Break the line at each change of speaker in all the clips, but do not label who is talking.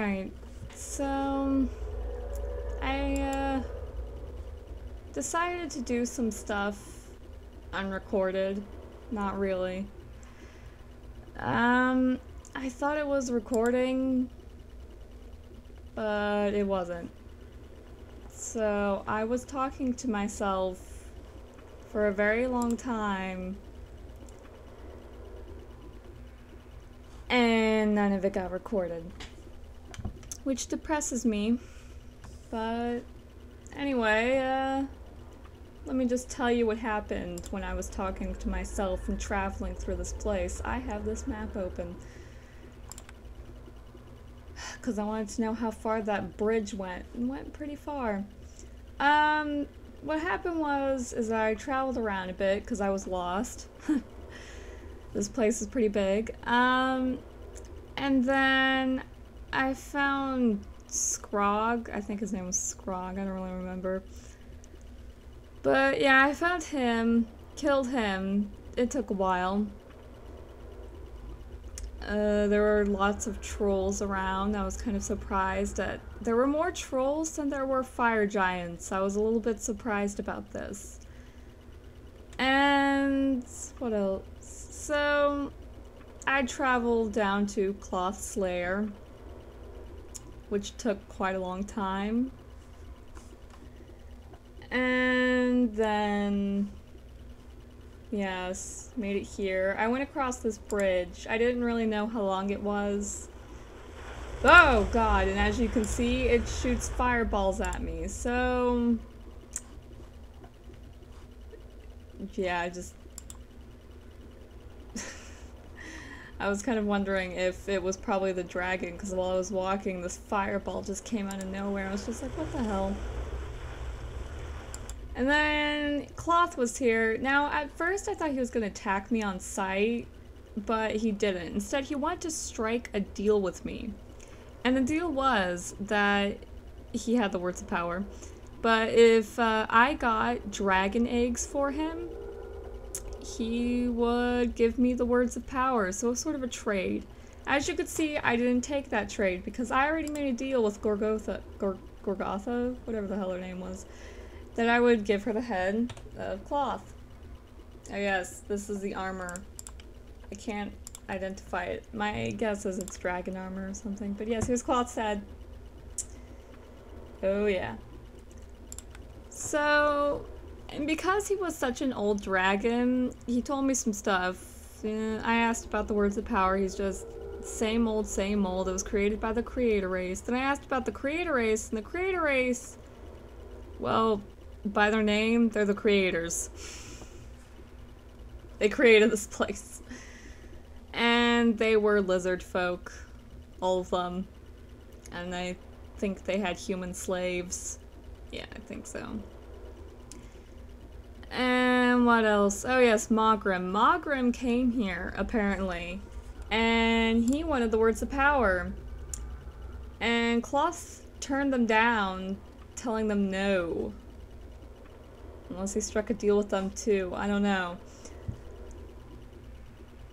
Alright, so I decided to do some stuff unrecorded. Not really. I thought it was recording, but it wasn't. So I was talking to myself for a very long time, and none of it got recorded, which depresses me. But anyway, let me just tell you what happened when I was talking to myself and traveling through this place. I have this map open because I wanted to know how far that bridge went. It went pretty far. What happened is I traveled around a bit because I was lost. This place is pretty big. And then I found Scrog. I think his name was Scrog. I don't really remember. But yeah, I found him, killed him. It took a while. There were lots of trolls around. I was kind of surprised that there were more trolls than there were fire giants. I was a little bit surprised about this. And what else? So I traveled down to Klauth's lair, which took quite a long time. And then, yes, made it here. I went across this bridge. I didn't really know how long it was. Oh god, and as you can see, it shoots fireballs at me. So, yeah, I was kind of wondering if it was probably the dragon, because while I was walking, this fireball just came out of nowhere. I was just like, what the hell? And then Klauth was here. Now, at first I thought he was going to attack me on sight, but he didn't. Instead, he wanted to strike a deal with me. And the deal was that he had the words of power. But if I got dragon eggs for him, he would give me the words of power. So it was sort of a trade. As you could see, I didn't take that trade because I already made a deal with Gorgotha, whatever the hell her name was, that I would give her the head of Klauth. Oh yes, this is the armor. I can't identify it. My guess is it's dragon armor or something. But yes, here's Klauth's head. Oh yeah. So, and because he was such an old dragon, he told me some stuff. I asked about the words of power. He's just same old, same old. It was created by the creator race. Then I asked about the creator race, and the creator race, well, by their name, they're the creators. They created this place. And they were lizard folk. All of them. And I think they had human slaves. Yeah, I think so. And what else? Oh yes, Mogrim. Mogrim came here, apparently. And he wanted the words of power. And Klauth turned them down, telling them no. Unless he struck a deal with them too. I don't know.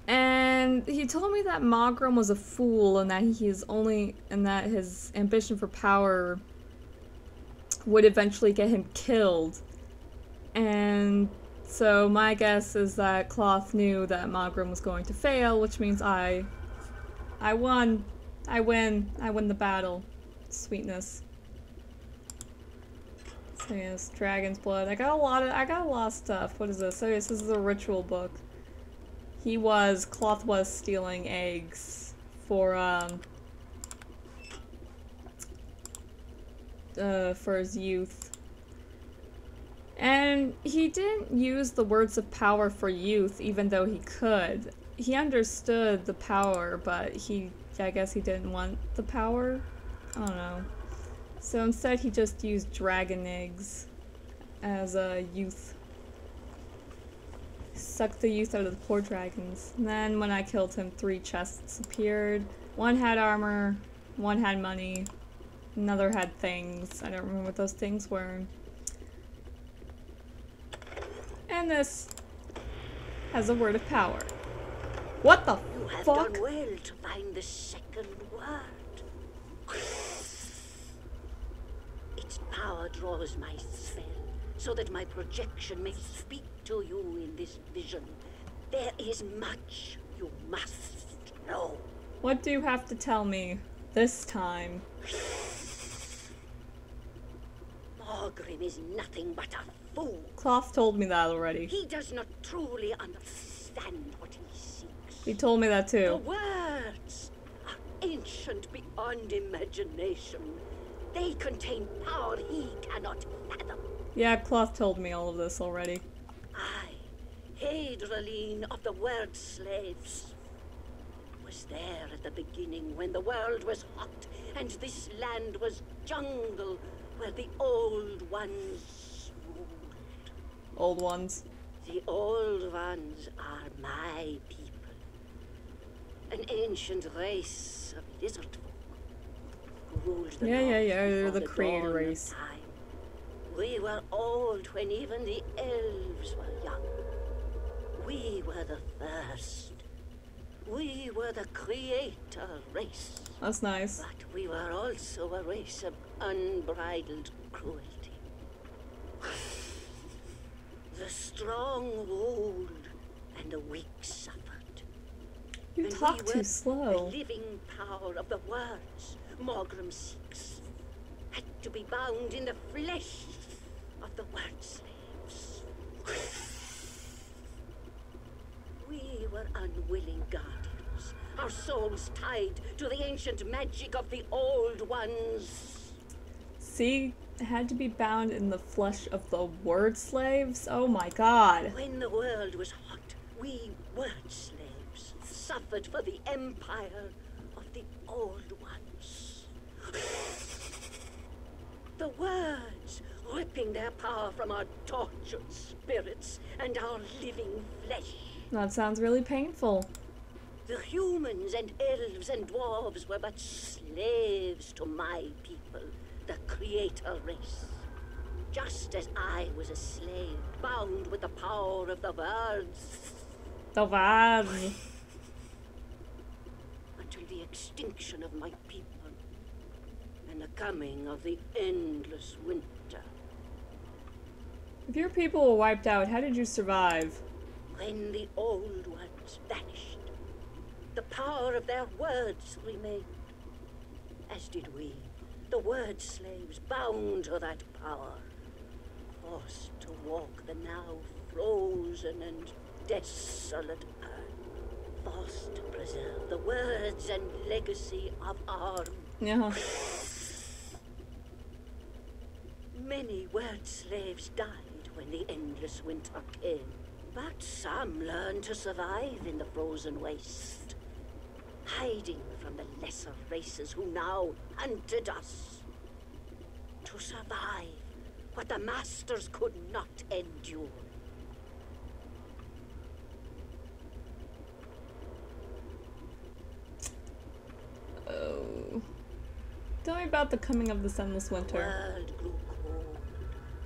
And he told me that Mogrim was a fool and that that his ambition for power would eventually get him killed. And so my guess is that Klauth knew that Mogrim was going to fail, which means I won. I win. I win the battle. Sweetness. So yes, dragon's blood. I got a lot of stuff. What is this? Oh yes, this is a ritual book. Klauth was stealing eggs for his youth. And he didn't use the words of power for youth, even though he could. He understood the power, but I guess he didn't want the power? I don't know. So instead he just used dragon eggs as a youth. Sucked the youth out of the poor dragons. And then when I killed him, 3 chests appeared. One had armor, one had money, another had things. I don't remember what those things were. And this has a word of power. What the fuck?
You have done well to find the second word. power draws my spell, so that my projection may speak to you in this vision. There is much you must know.
What do you have to tell me this time?
Morgrim is nothing but a fool.
Klauth told me that already.
He does not truly understand what he seeks.
He told me that
The
too.
words are ancient beyond imagination. They contain power he cannot fathom.
Yeah, Klauth told me all of this already.
I, Hadraline of the Word Slaves, was there at the beginning when the world was hot and this land was jungle where the Old Ones ruled.
Old ones.
The Old Ones are my people. An ancient race of lizard folk who ruled the
Yeah,
north
they're
before
the creator
dawn of
race.
time. We were old when even the elves were young. We were the first. We were the creator race.
That's nice.
But we were also a race of unbridled cruelty. The strong ruled and the weak suffered.
You
And
talk
we were
too slow.
The living power of the words Morgrim seeks had to be bound in the flesh of the word slaves. We were unwilling guardians, our souls tied to the ancient magic of the Old Ones.
See? It had to be bound in the flesh of the word slaves? Oh my god.
When the world was hot, we word slaves suffered for the empire of the Old Ones. The words ripping their power from our tortured spirits and our living flesh.
That sounds really painful.
The humans and elves and dwarves were but slaves to my people, the creator race. Just as I was a slave, bound with the power of the words.
The words.
Until the extinction of my people and the coming of the endless winter.
If your people were wiped out, how did you survive?
When the old ones vanished, the power of their words remained. As did we, the word slaves bound to that power, forced to walk the now frozen and desolate earth, forced to preserve the words and legacy of our...
Yeah.
Many word slaves died when the endless winter came. But some learned to survive in the frozen waste, hiding from the lesser races who now hunted us. To survive what the masters could not endure.
Oh. Tell me about the coming of this endless
The
winter.
world grew cold.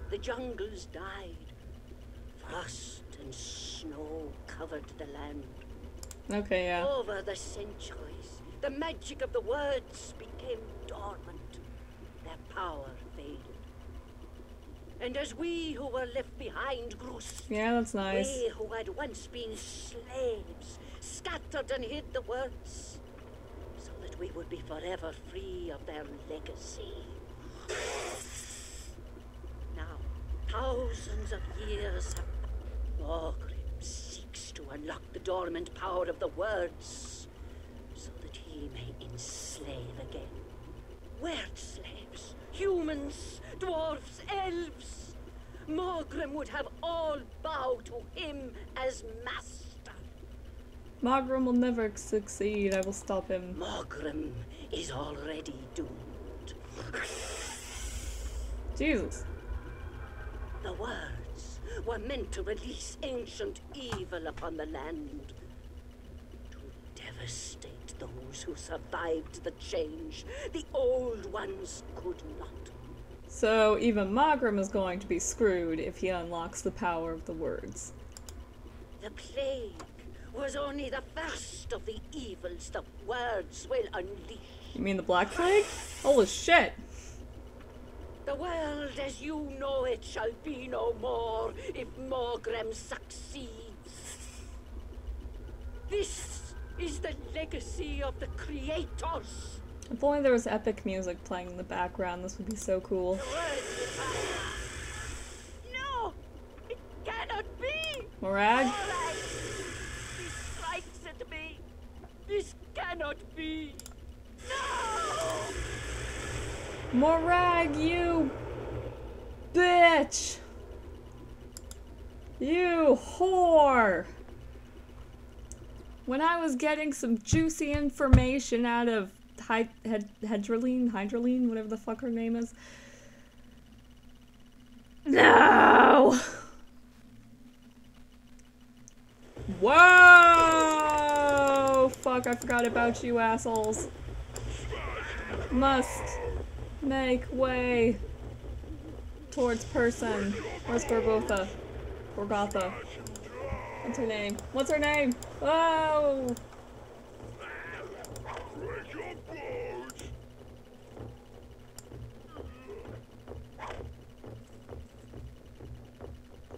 The jungles died. Frost and snow covered the land.
Okay, yeah.
Over the centuries, the magic of the words became dormant. Their power faded. And as we who were left behind grew
Yeah, that's nice.
we who had once been slaves scattered and hid the words, so that we would be forever free of their legacy. Now, thousands of years have... Morgrim seeks to unlock the dormant power of the words, so that he may enslave again. Word slaves, humans, dwarves, elves. Morgrim would have all bow to him as master.
Morgrim will never succeed. I will stop him.
Morgrim is already doomed.
Jesus.
The words were meant to release ancient evil upon the land. To devastate those who survived the change. The old ones could not.
So even Morgrim is going to be screwed if he unlocks the power of the words.
The plague was only the first of the evils the words will unleash.
You mean the Black Plague? Holy shit.
The world as you know it shall be no more if Morgrem succeeds. This is the legacy of the creators.
If only there was epic music playing in the background, this would be so cool.
The words no! It cannot be!
Morag?
Morag! He strikes at me! This cannot be! No!
Morag, you bitch! You whore! When I was getting some juicy information out of Hydraline, whatever the fuck her name is. No! Whoa! Fuck, I forgot about you assholes. Must make way towards person. Where's Gorgotha? Gorgotha. What's her name? What's her name? Whoa!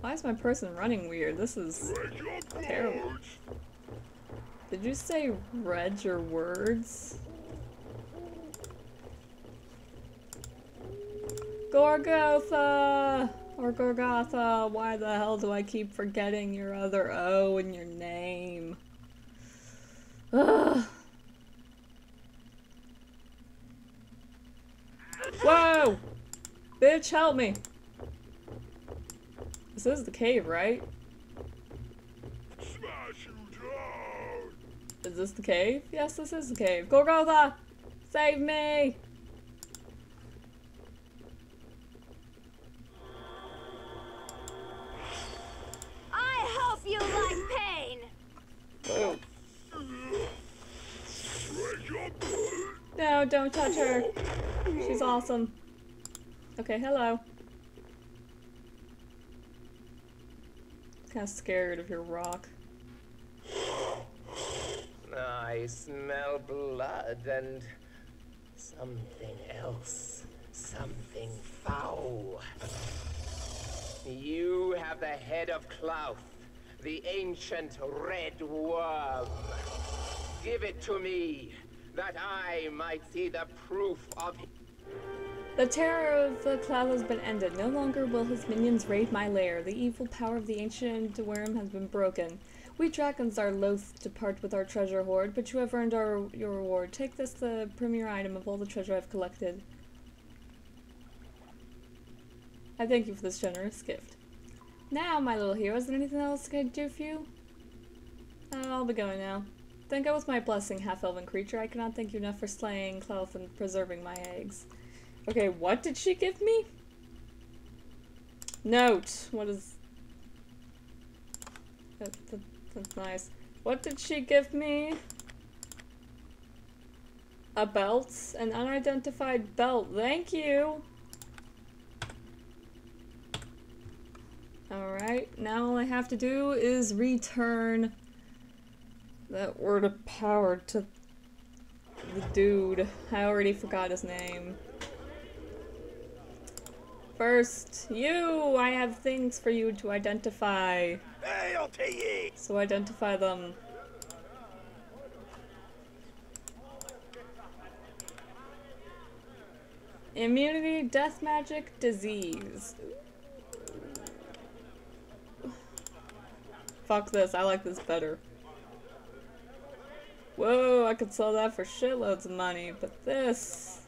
Why is my person running weird? This is terrible. Did you say read your words? Gorgotha! Or Gorgotha, why the hell do I keep forgetting your other O in your name? Ugh. Whoa! Bitch, help me! This is the cave, right?
Smash you down.
Is this the cave? Yes, this is the cave. Gorgotha! Save me!
I hope you like pain.
Whoa.
Break your bones.
No, don't touch her. She's awesome. Okay, hello. Kinda scared of your rock.
I smell blood and something else. Something foul. You have the head of Klauth, the ancient red worm. Give it to me, that I might see the proof of it.
The terror of the Klauth has been ended. No longer will his minions raid my lair. The evil power of the ancient worm has been broken. We dragons are loath to part with our treasure hoard, but you have earned your reward. Take this, the premier item of all the treasure I've collected. I thank you for this generous gift. Now, my little hero, is there anything else I can do for you? I'll be going now. Then go with my blessing, half-elven creature. I cannot thank you enough for slaying Klauth and preserving my eggs. Okay, what did she give me? Note. What is... That's nice. What did she give me? A belt? An unidentified belt. Thank you! Alright, now all I have to do is return that word of power to the dude. I already forgot his name. First, you! I have things for you to identify. So identify them. Immunity, death magic, disease. Fuck this, I like this better. Whoa, I could sell that for shitloads of money, but this...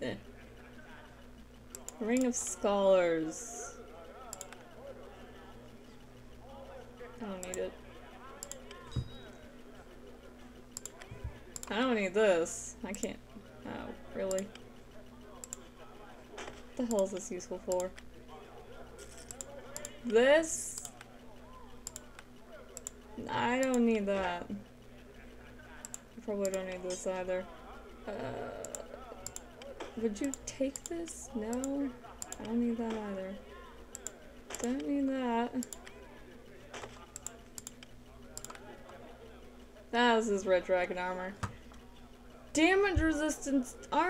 Eh. Ring of Scholars. I don't need it. I don't need this. I can't. Oh, really? What the hell is this useful for? This? I don't need that. I probably don't need this either. Would you take this? No? I don't need that either. Don't need that. Ah, this is red dragon armor. Damage resistance armor.